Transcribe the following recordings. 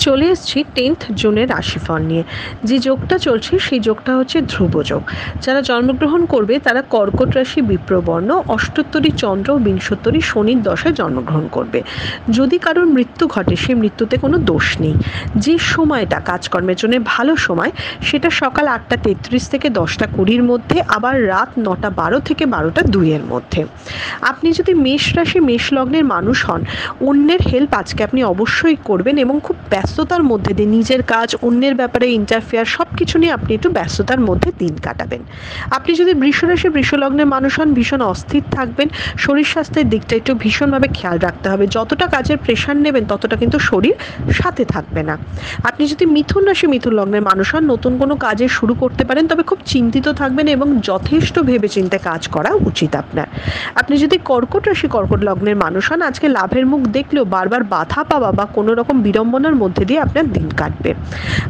চলে এসেছি 10th জুনের রাশিফল নিয়ে। যে যোগটা চলছে সেই যোগটা হচ্ছে ধ্রুব যোগ। যারা জন্মগ্রহণ করবে তারা কর্কট রাশি, বিপ্রবর্ণ, অষ্টোত্তরী চন্দ্র ও বিংশোত্তরী শনির দশায় জন্মগ্রহণ করবে। যদি কারোর মৃত্যু ঘটে সেই মৃত্যুতে কোনো দোষ নেই। যে সময়টা কাজকর্মের জন্য ভালো সময় সেটা সকাল 8:33 থেকে 10:20 মধ্যে, আবার রাত 9:12 থেকে 12:02 মধ্যে। আপনি যদি মেষ রাশি মেষ লগ্নের মানুষ হন, অন্যের হেল্প আজকে আপনি অবশ্যই করবেন এবং খুব ব্যস্ততার মধ্যে দিয়ে নিজের কাজ, অন্যের ব্যাপারে ইন্টারফেয়ার সব কিছু নিয়ে আপনি একটু ব্যস্ততার মধ্যে দিন কাটাবেন। আপনি যদি বৃষ রাশি বৃষ লগ্নের মানুষ হন, ভীষণ অস্থির থাকবেন। শরীর স্বাস্থ্যের দিকটা একটু ভীষণভাবে খেয়াল রাখতে হবে। যতটা কাজের প্রেশার নেবেন ততটা কিন্তু শরীর সাথে থাকবে না। আপনি যদি মিথুন রাশি মিথুন লগ্নের মানুষ হন, নতুন কোনো কাজে শুরু করতে পারেন, তবে খুব চিন্তিত থাকবেন এবং যথেষ্ট ভেবেচিন্তে কাজ করা উচিত আপনার। আপনি যদি কর্কট রাশি কর্কট লগ্নের মানুষ হন, আজকে লাভের মুখ দেখলেও বারবার বাধা পাওয়া বা কোনো রকম বিড়ম্বনার মধ্যে দিয়ে আপনার দিন কাটবে।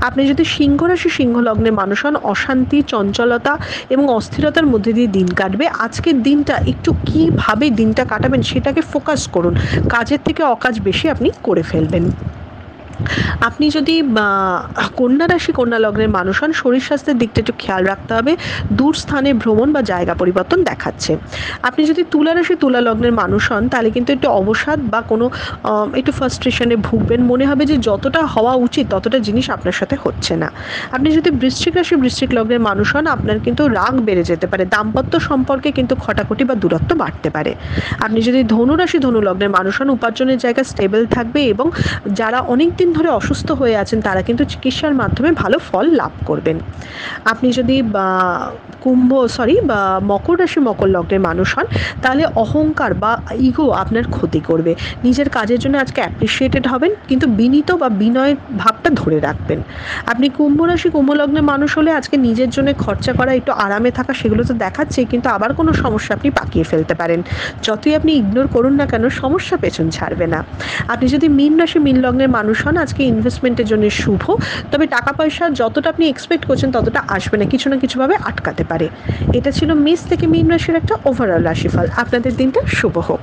আপনি যদি সিংহ রাশি সিংহ লগ্নের মানুষ হন, অশান্তি, চঞ্চলতা এবং অস্থিরতার মধ্যে দিয়ে দিন কাটবে। আজকের দিনটা একটু কীভাবে দিনটা কাটাবেন সেটাকে ফোকাস করুন। কাজের থেকে অকাজ বেশি আপনি করে ফেলবেন। আপনি যদি কন্যা রাশি কন্যা লগ্নের মানুষ হন, শরীর স্বাস্থ্যের দিকটা একটু খেয়াল রাখতে হবে। দূর স্থানে ভ্রমণ বা জায়গা পরিবর্তন দেখাচ্ছে। আপনি যদি তুলা রাশি তুলা লগ্নের মানুষ হন, তাহলে কিন্তু একটু অবসাদ বা কোনো একটু ফ্রাস্ট্রেশনে ভুগবেন। মনে হবে যে যতটা হওয়া উচিত ততটা জিনিস আপনার সাথে হচ্ছে না। আপনি যদি বৃশ্চিক রাশি বৃশ্চিক লগ্নের মানুষ হন, আপনার কিন্তু রাগ বেড়ে যেতে পারে। দাম্পত্য সম্পর্কে কিন্তু খটাখটি বা দূরত্ব বাড়তে পারে। আপনি যদি ধনু রাশি ধনু লগ্নের মানুষ হন, উপার্জনের জায়গা স্টেবল থাকবে এবং যারা অনেক দিন ধরে অসুস্থ হয়ে আছেন তারা কিন্তু চিকিৎসার মাধ্যমে ভালো ফল লাভ করবেন। আপনি যদি মকর রাশি মকর লগ্নের মানুষ হন, তাহলে অহংকার বা ইগো আপনার ক্ষতি করবে। নিজের কাজের জন্য আজকে অ্যাপ্রিসিয়েটেড হবেন, কিন্তু বিনীত বা বিনয়ের ভাবটা ধরে রাখবেন। আপনি কুম্ভ রাশি কুম্ভ লগ্নের মানুষ হলে আজকে নিজের জন্য খরচা করা, একটু আরামে থাকা সেগুলো তো দেখাচ্ছে, কিন্তু আবার কোনো সমস্যা আপনি পাকিয়ে ফেলতে পারেন। যতই আপনি ইগনোর করুন না কেন, সমস্যা পেছন ছাড়বে না। আপনি যদি মীন রাশি মীন লগ্নের মানুষ হন, আজকে ইনভেস্টমেন্টের জন্য শুভ, তবে টাকা পয়সা যতটা আপনি এক্সপেক্ট করছেন ততটা আসবে না, কিছু না কিছুভাবে আটকাতে পারে। এটা ছিল মেষ থেকে মীন রাশির একটা ওভারঅল রাশিফল। আপনাদের দিনটা শুভ হোক।